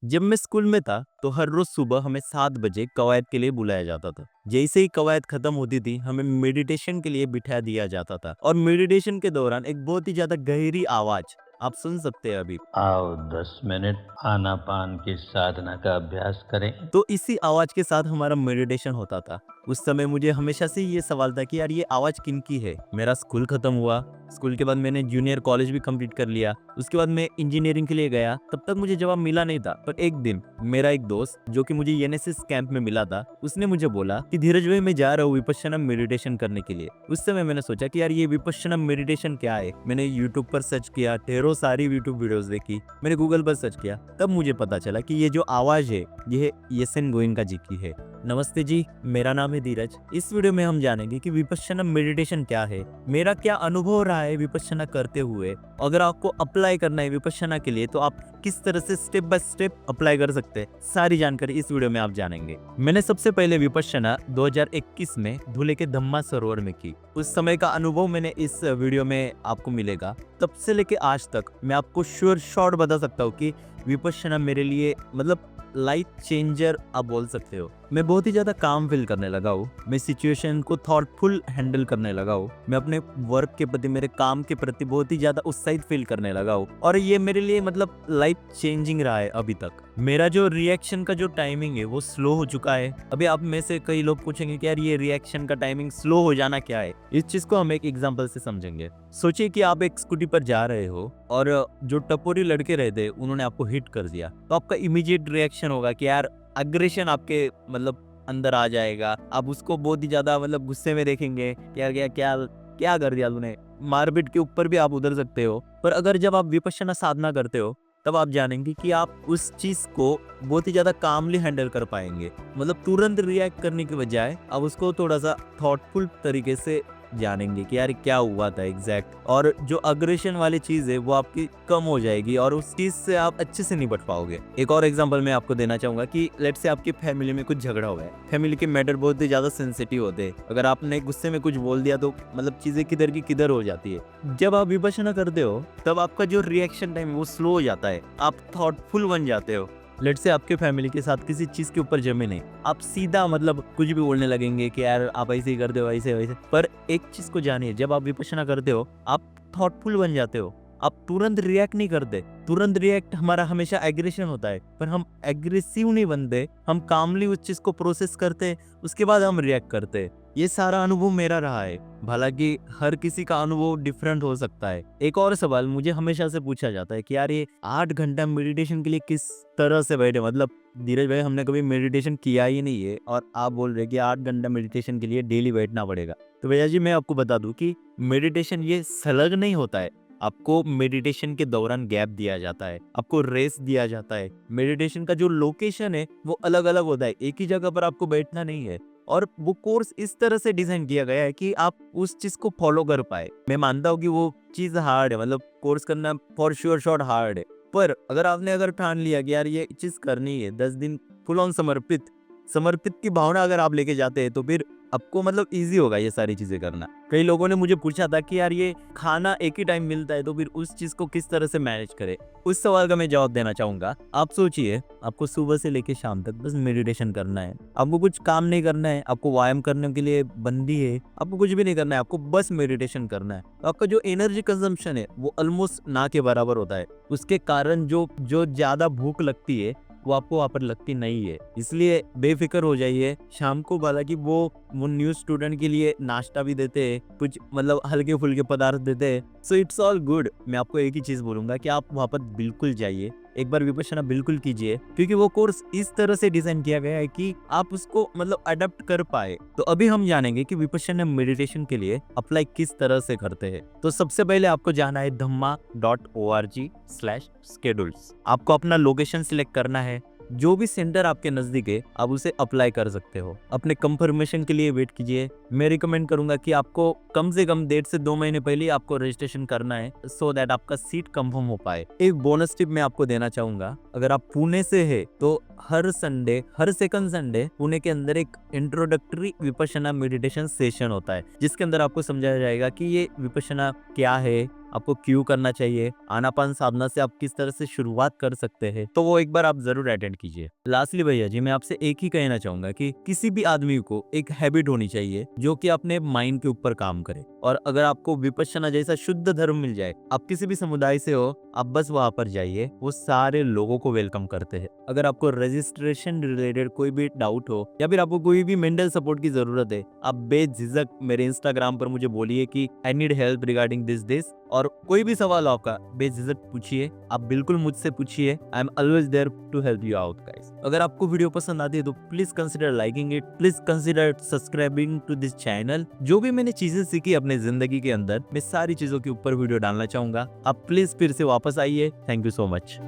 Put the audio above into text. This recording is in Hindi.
जब मैं स्कूल में था तो हर रोज सुबह हमें 7 बजे कवायद के लिए बुलाया जाता था। जैसे ही कवायद खत्म होती थी हमें मेडिटेशन के लिए बिठा दिया जाता था और मेडिटेशन के दौरान एक बहुत ही ज्यादा गहरी आवाज आप सुन सकते हैं अभी। आओ 10 मिनट आनापान की साधना का अभ्यास करें। तो इसी आवाज के साथ हमारा मेडिटेशन होता था। उस समय मुझे हमेशा से ये सवाल था कि यार ये आवाज किनकी है। मेरा स्कूल खत्म हुआ, स्कूल के बाद मैंने जूनियर कॉलेज भी कंप्लीट कर लिया। उसके बाद मैं इंजीनियरिंग के लिए गया, तब तक मुझे जवाब मिला नहीं था। पर एक दिन मेरा एक दोस्त जो कि मुझे एनएसएस कैंप में मिला था, उसने मुझे बोला कि धीरज भाई मैं जा रहा हूँ विपश्यना मेडिटेशन करने के लिए। उस समय मैंने सोचा कि यार ये विपश्यना मेडिटेशन क्या है। मैंने यूट्यूब पर सर्च किया, ढेरों सारी यूट्यूब वीडियोस देखी, मैंने गूगल पर सर्च किया, तब मुझे पता चला कि ये जो आवाज है ये येसन गोयनका जी की है। नमस्ते जी, मेरा नाम है धीरज। इस वीडियो में हम जानेंगे कि विपश्यना मेडिटेशन क्या है, मेरा क्या अनुभव रहा है विपश्यना करते हुए। अगर आपको अप्लाई करना है विपश्यना के लिए तो आप किस तरह से स्टेप बाय स्टेप अप्लाई कर सकते हैं, सारी जानकारी इस वीडियो में आप जानेंगे। मैंने सबसे पहले विपश्यना 2021 में धुले के धम्मा सरोवर में की। उस समय का अनुभव मैंने इस वीडियो में आपको मिलेगा। तब से लेके आज तक मैं आपको श्योर शॉर्ट बता सकता हूँ कि विपश्यना मेरे लिए मतलब लाइफ चेंजर आप बोल सकते हो। मैं बहुत ही ज्यादा काम फील करने लगा हूँ, मैं सिचुएशन को थॉटफुल हैंडल करने लगा हूँ, मैं अपने वर्क के प्रति, मेरे काम के प्रति बहुत ही ज्यादा उत्साहित फील करने लगा हूँ और ये मेरे लिए मतलब लाइफ चेंजिंग रहा है अभी तक। मेरा जो रिएक्शन का जो टाइमिंग है वो स्लो हो चुका है। अभी आप में से कई लोग पूछेंगे कि यार ये रिएक्शन का टाइमिंग स्लो हो जाना क्या है। इस चीज को हम एक एग्जांपल से समझेंगे। सोचिए कि आप एक स्कूटी पर जा रहे हो और जो टपोरी लड़के रहते उन्होंने आपको हिट कर दिया, तो आपका इमीडिएट रिएक्शन होगा कि यार अग्रेशन आपके मतलब अंदर आ जाएगा। आप उसको बहुत ही ज्यादा मतलब गुस्से में देखेंगे कि यार क्या क्या क्या कर दिया तूने। मारपीट के ऊपर भी आप उधर सकते हो। पर अगर जब आप विपश्यना साधना करते हो तब आप जानेंगे कि आप उस चीज को बहुत ही ज्यादा कामली हैंडल कर पाएंगे। मतलब तुरंत रिएक्ट करने के बजाय आप उसको थोड़ा सा थॉटफुल तरीके से जानेंगे कि यार क्या हुआ था एग्जैक्ट, और जो अग्रेशन वाली चीज है वो आपकी कम हो जाएगी और उस चीज से आप अच्छे से निपट पाओगे। एक और एग्जांपल मैं आपको देना चाहूंगा कि लेट्स से आपकी फैमिली में कुछ झगड़ा हुआ है। फैमिली के मैटर बहुत ही ज्यादा सेंसिटिव होते हैं। अगर आपने गुस्से में कुछ बोल दिया तो मतलब चीजें किधर की किधर हो जाती है। जब आप विपश्यना करते हो तब आपका जो रिएक्शन टाइम है वो स्लो हो जाता है, आप थॉटफुल बन जाते हो। लेट से आपके फैमिली के साथ किसी चीज के ऊपर जमे नहीं, आप सीधा मतलब कुछ भी बोलने लगेंगे कि यार आप ऐसे ही करते हो, ऐसे वैसे। पर एक चीज को जानिए, जब आप विपश्यना करते हो आप थॉटफुल बन जाते हो। आप तुरंत रिएक्ट नहीं करते। तुरंत रिएक्ट हमारा हमेशा एग्रेशन होता है, पर हम एग्रेसिव नहीं बनते। हम कामली उस चीज को प्रोसेस करते, उसके बाद हम रिएक्ट करते। ये सारा अनुभव मेरा रहा है। हालांकि हर किसी का अनुभव डिफरेंट हो सकता है। एक और सवाल मुझे हमेशा से पूछा जाता है कि यार ये 8 घंटा मेडिटेशन के लिए किस तरह से बैठे। मतलब धीरज भाई हमने कभी मेडिटेशन किया ही नहीं है और आप बोल रहे कि 8 घंटा मेडिटेशन के लिए डेली बैठना पड़ेगा। तो भैया जी मैं आपको बता दूं कि मेडिटेशन ये सलग नहीं होता है। आपको मेडिटेशन के दौरान गैप दिया जाता है, आपको रेस्ट दिया जाता है। मेडिटेशन का जो लोकेशन है वो अलग अलग होता है, एक ही जगह पर आपको बैठना नहीं है। और वो कोर्स इस तरह से डिजाइन किया गया है कि आप उस चीज को फॉलो कर पाए। मैं मानता हूँ कि वो चीज हार्ड है, मतलब कोर्स करना फॉर श्योर शॉर्ट हार्ड है। पर अगर ठान लिया कि यार ये चीज करनी है, 10 दिन फुल ऑन समर्पित समर्पित की भावना अगर आप लेके जाते हैं तो फिर आपको मतलब इजी होगा ये सारी चीजें करना। कई लोगों ने मुझे पूछा था कि यार ये खाना एक ही टाइम मिलता है तो फिर उस चीज को किस तरह से मैनेज करें। उस सवाल का मैं जवाब देना चाहूंगा। आप सोचिए आपको सुबह से लेकर शाम तक बस मेडिटेशन करना है, आपको कुछ काम नहीं करना है, आपको व्यायाम करने के लिए बंदी है, आपको कुछ भी नहीं करना है, आपको बस मेडिटेशन करना है। तो आपका जो एनर्जी कंजम्पशन है वो ऑलमोस्ट ना के बराबर होता है। उसके कारण जो जो ज्यादा भूख लगती है वो आपको वहां पर लगती नहीं है। इसलिए बेफिक्र हो जाइए। शाम को हालांकि वो न्यू स्टूडेंट के लिए नाश्ता भी देते हैं, कुछ मतलब हल्के फुल्के पदार्थ देते हैं। So it's all good. मैं आपको एक ही चीज बोलूंगा कि आप वहां पर बिल्कुल जाइए, एक बार विपश्यना बिल्कुल कीजिए, क्योंकि वो कोर्स इस तरह से डिजाइन किया गया है कि आप उसको मतलब अडेप्ट कर पाए। तो अभी हम जानेंगे कि विपश्यना मेडिटेशन के लिए अप्लाई किस तरह से करते हैं। तो सबसे पहले आपको जाना है dhamma.org/schedules। आपको अपना लोकेशन सिलेक्ट करना है। जो भी सेंटर आपके नजदीक है आप उसे अप्लाई कर सकते हो। अपने कंफर्मेशन के लिए वेट कीजिए। मैं रिकमेंड करूंगा कि आपको कम से कम 1.5 से 2 महीने पहले ही आपको रजिस्ट्रेशन करना है, सो दैट आपका सीट कंफर्म हो पाए। एक बोनस टिप मैं आपको देना चाहूंगा, अगर आप पुणे से है तो हर संडे, हर सेकंड संडे पुणे के अंदर एक इंट्रोडक्टरी विपश्यना मेडिटेशन सेशन होता है, जिसके अंदर आपको समझाया जाएगा कि ये विपश्यना क्या है, आपको क्यों करना चाहिए, आनापान साधना से आप किस तरह से शुरुआत कर सकते हैं, तो वो एक बार आप जरूर अटेंड कीजिए। लास्टली भैया जी, मैं आपसे एक ही कहना चाहूंगा कि किसी भी आदमी को एक हैबिट होनी चाहिए जो कि अपने माइंड के ऊपर काम करे। और अगर आपको विपश्यना जैसा शुद्ध धर्म मिल जाए, आप किसी भी समुदाय से हो, आप बस वहां पर जाइए, वो सारे लोगों को वेलकम करते हैं। अगर आपको रजिस्ट्रेशन रिलेटेड कोई भी डाउट हो या फिर आपको कोई भी मेंटल सपोर्ट की जरूरत है, आप बेझिझक मेरे इंस्टाग्राम पर मुझे बोलिए कि I need help regarding this, और कोई भी सवाल हो आपका बेझिझक पूछिए, आप बिल्कुल मुझसे पूछिए। I am always there to help you out guys. अगर आपको वीडियो पसंद आती है तो please consider liking it, please consider subscribing to this channel. जो भी मैंने चीजें सीखी अपने जिंदगी के अंदर, मैं सारी चीजों के ऊपर वीडियो डालना चाहूंगा। आप प्लीज फिर से वापस आइए। Thank you so much.